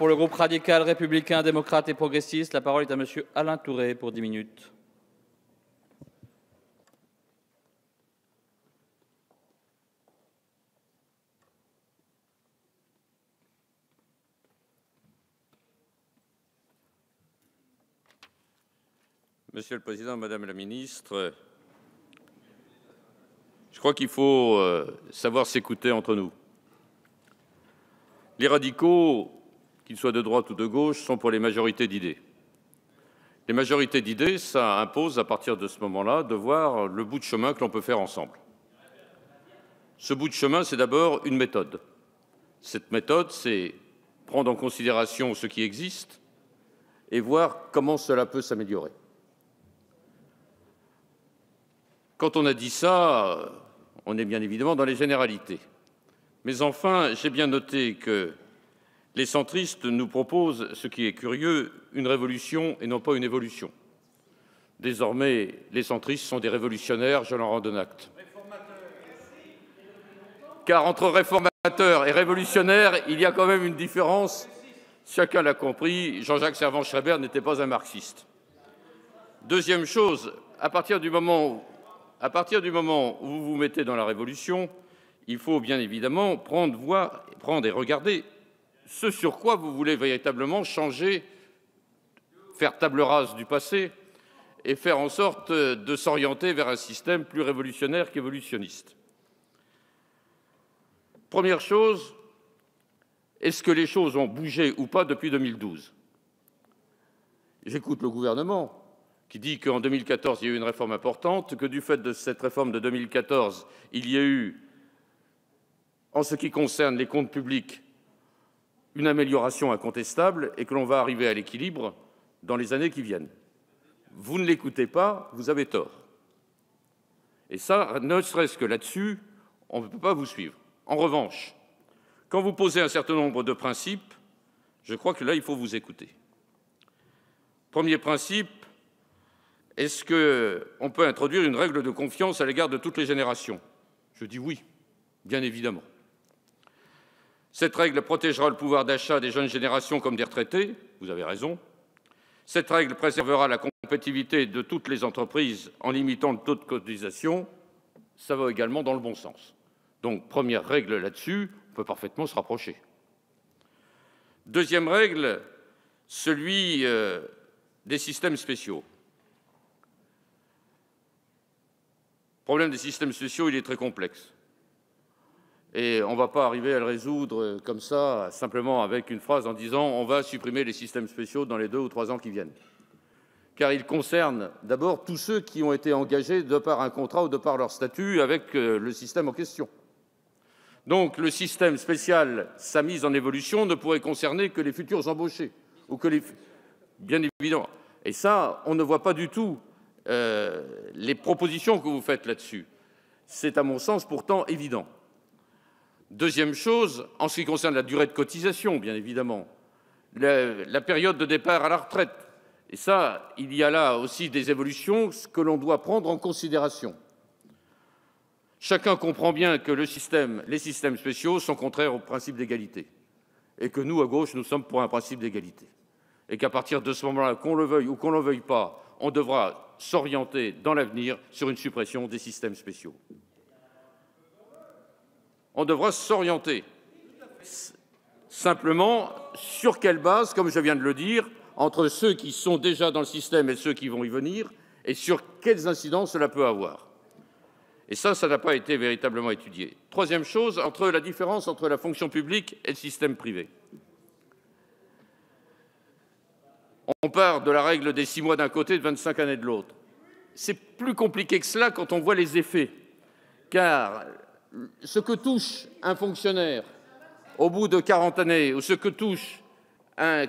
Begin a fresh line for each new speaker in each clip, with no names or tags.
pour le groupe radical, républicain, démocrate et progressiste. La parole est à monsieur Alain Touré pour 10 minutes.
Monsieur le Président, Madame la Ministre, je crois qu'il faut savoir s'écouter entre nous. Les radicaux, qu'ils soient de droite ou de gauche, sont pour les majorités d'idées. Les majorités d'idées, ça impose, à partir de ce moment-là, de voir le bout de chemin que l'on peut faire ensemble. Ce bout de chemin, c'est d'abord une méthode. Cette méthode, c'est prendre en considération ce qui existe et voir comment cela peut s'améliorer. Quand on a dit ça, on est bien évidemment dans les généralités. Mais enfin, j'ai bien noté que les centristes nous proposent, ce qui est curieux, une révolution et non pas une évolution. Désormais, les centristes sont des révolutionnaires, je leur en donne acte. Car entre réformateurs et révolutionnaires, il y a quand même une différence. Chacun l'a compris, Jean-Jacques Servan-Schreiber n'était pas un marxiste. Deuxième chose, à partir du moment où vous vous mettez dans la révolution, il faut bien évidemment prendre et regarder ce sur quoi vous voulez véritablement changer, faire table rase du passé et faire en sorte de s'orienter vers un système plus révolutionnaire qu'évolutionniste. Première chose, est-ce que les choses ont bougé ou pas depuis 2012 ? J'écoute le gouvernement qui dit qu'en 2014, il y a eu une réforme importante, que du fait de cette réforme de 2014, il y a eu, en ce qui concerne les comptes publics, une amélioration incontestable et que l'on va arriver à l'équilibre dans les années qui viennent. Vous ne l'écoutez pas, vous avez tort. Et ça, ne serait-ce que là-dessus, on ne peut pas vous suivre. En revanche, quand vous posez un certain nombre de principes, je crois que là, il faut vous écouter. Premier principe, est-ce qu'on peut introduire une règle de confiance à l'égard de toutes les générations ? Je dis oui, bien évidemment. Cette règle protégera le pouvoir d'achat des jeunes générations comme des retraités, vous avez raison. Cette règle préservera la compétitivité de toutes les entreprises en limitant le taux de cotisation, ça va également dans le bon sens. Donc, première règle là-dessus, on peut parfaitement se rapprocher. Deuxième règle, celui des systèmes spéciaux. Le problème des systèmes spéciaux, il est très complexe. Et on ne va pas arriver à le résoudre comme ça, simplement avec une phrase en disant « on va supprimer les systèmes spéciaux dans les 2 ou 3 ans qui viennent ». Car ils concernent d'abord tous ceux qui ont été engagés de par un contrat ou de par leur statut avec le système en question. Donc le système spécial, sa mise en évolution, ne pourrait concerner que les futurs embauchés. Ou que les... Bien évidemment. Et ça, on ne voit pas du tout les propositions que vous faites là-dessus. C'est à mon sens pourtant évident. Deuxième chose, en ce qui concerne la durée de cotisation, bien évidemment, la période de départ à la retraite. Et ça, il y a là aussi des évolutions que l'on doit prendre en considération. Chacun comprend bien que les systèmes spéciaux sont contraires au principe d'égalité. Et que nous, à gauche, nous sommes pour un principe d'égalité. Et qu'à partir de ce moment-là, qu'on le veuille ou qu'on ne le veuille pas, on devra s'orienter dans l'avenir sur une suppression des systèmes spéciaux. On devra s'orienter. Simplement, sur quelle base, comme je viens de le dire, entre ceux qui sont déjà dans le système et ceux qui vont y venir, et sur quelles incidences cela peut avoir. Et ça n'a pas été véritablement étudié. Troisième chose, la différence entre la fonction publique et le système privé. On part de la règle des 6 mois d'un côté et de 25 années de l'autre. C'est plus compliqué que cela quand on voit les effets. Car ce que touche un fonctionnaire au bout de 40 années ou ce que touche un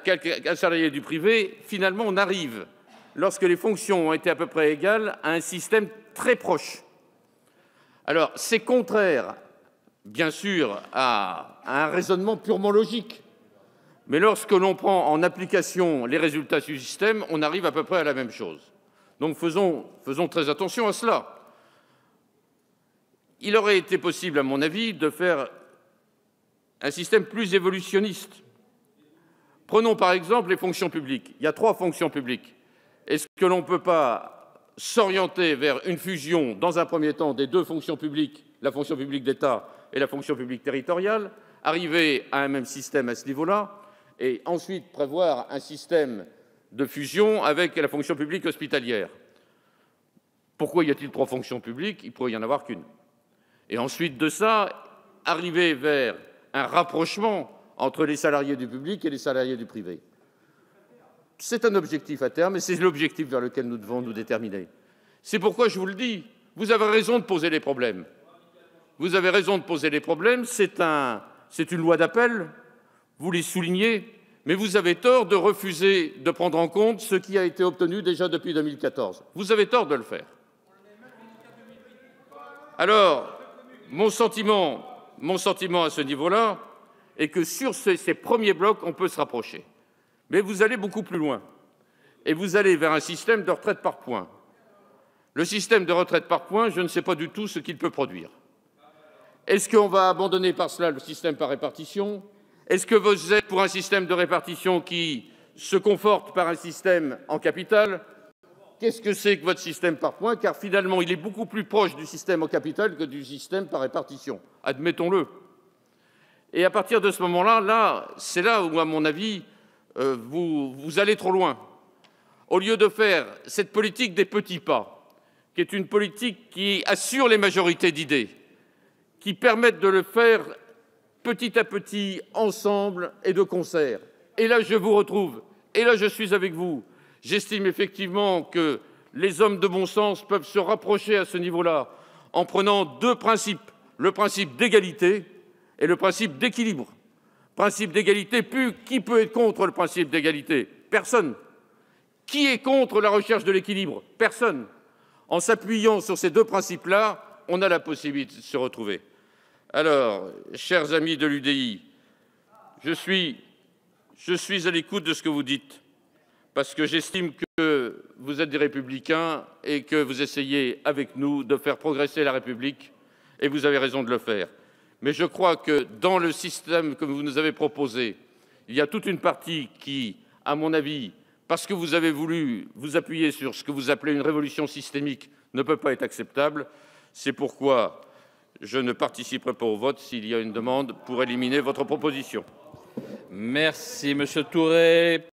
salarié du privé, finalement on arrive, lorsque les fonctions ont été à peu près égales, à un système très proche. Alors c'est contraire, bien sûr, à un raisonnement purement logique. Mais lorsque l'on prend en application les résultats du système, on arrive à peu près à la même chose. Donc faisons très attention à cela. Il aurait été possible, à mon avis, de faire un système plus évolutionniste. Prenons par exemple les fonctions publiques. Il y a 3 fonctions publiques. Est-ce que l'on ne peut pas s'orienter vers une fusion, dans un premier temps, des 2 fonctions publiques, la fonction publique d'État et la fonction publique territoriale, arriver à un même système à ce niveau-là, et ensuite prévoir un système de fusion avec la fonction publique hospitalière? Pourquoi y a-t-il 3 fonctions publiques? Il pourrait y en avoir qu'une. Et ensuite de ça, arriver vers un rapprochement entre les salariés du public et les salariés du privé. C'est un objectif à terme, et c'est l'objectif vers lequel nous devons nous déterminer. C'est pourquoi je vous le dis, vous avez raison de poser les problèmes. Vous avez raison de poser les problèmes, c'est une loi d'appel, vous les soulignez, mais vous avez tort de refuser de prendre en compte ce qui a été obtenu déjà depuis 2014. Vous avez tort de le faire. Alors, mon sentiment à ce niveau-là est que sur ces premiers blocs, on peut se rapprocher. Mais vous allez beaucoup plus loin. Et vous allez vers un système de retraite par points. Le système de retraite par points, je ne sais pas du tout ce qu'il peut produire. Est-ce qu'on va abandonner par cela le système par répartition? Est-ce que vous êtes pour un système de répartition qui se conforte par un système en capital? Qu'est-ce que c'est que votre système par points? Car finalement, il est beaucoup plus proche du système en capital que du système par répartition. Admettons-le. Et à partir de ce moment-là, c'est là où, à mon avis, vous allez trop loin. Au lieu de faire cette politique des petits pas, qui est une politique qui assure les majorités d'idées, qui permettent de le faire petit à petit, ensemble et de concert. Et là, je vous retrouve, et là, je suis avec vous. J'estime effectivement que les hommes de bon sens peuvent se rapprocher à ce niveau-là en prenant 2 principes, le principe d'égalité et le principe d'équilibre. Principe d'égalité, qui peut être contre le principe d'égalité? Personne. Qui est contre la recherche de l'équilibre? Personne. En s'appuyant sur ces 2 principes-là, on a la possibilité de se retrouver. Alors, chers amis de l'UDI, je suis à l'écoute de ce que vous dites, parce que j'estime que vous êtes des républicains et que vous essayez, avec nous, de faire progresser la République, et vous avez raison de le faire. Mais je crois que dans le système que vous nous avez proposé, il y a toute une partie qui, à mon avis, parce que vous avez voulu vous appuyer sur ce que vous appelez une révolution systémique, ne peut pas être acceptable. C'est pourquoi je ne participerai pas au vote s'il y a une demande pour éliminer votre proposition.
Merci, Monsieur Touré.